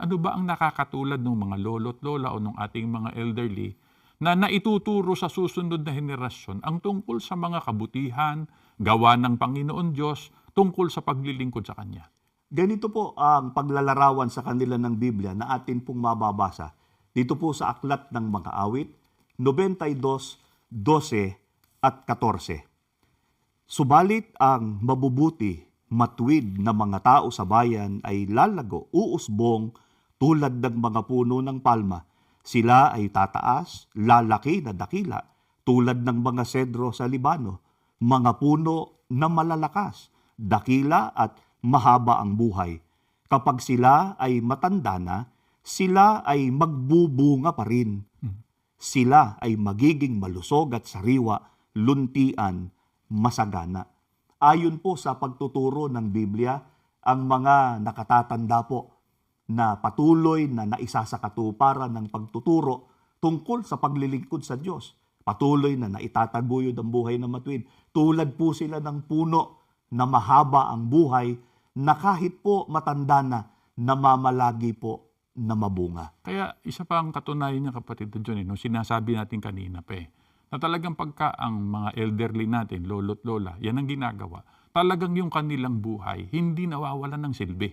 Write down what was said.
Ano ba ang nakakatulad ng mga lolo't lola o ng ating mga elderly na naituturo sa susunod na henerasyon ang tungkol sa mga kabutihan, gawa ng Panginoon Diyos, tungkol sa paglilingkod sa Kanya? Ganito po ang paglalarawan sa kanila ng Biblia na atin pong mababasa dito po sa Aklat ng Mga Awit, 92:12 at 14. Subalit ang mabubuti, matuwid na mga tao sa bayan ay lalago, uusbong tulad ng mga puno ng palma. Sila ay tataas, lalaki na dakila, tulad ng mga sedro sa Libano, mga puno na malalakas, dakila at mahaba ang buhay. Kapag sila ay matanda na, sila ay magbubunga pa rin. Sila ay magiging malusog at sariwa, luntian, masagana. Ayon po sa pagtuturo ng Biblia, ang mga nakatatanda po na patuloy na naisa sa katuparan ng pagtuturo tungkol sa paglilingkod sa Diyos. Patuloy na naitataguyod ang buhay na matuwid. Tulad po sila ng puno na mahaba ang buhay na kahit po matanda na, namamalagi po na mabunga. Kaya isa pa ang katunayan niya, kapatid John, no? Sinasabi natin kanina pa na talagang pagka ang mga elderly natin, lolo't lola, yan ang ginagawa, talagang yung kanilang buhay, hindi nawawalan ng silbi.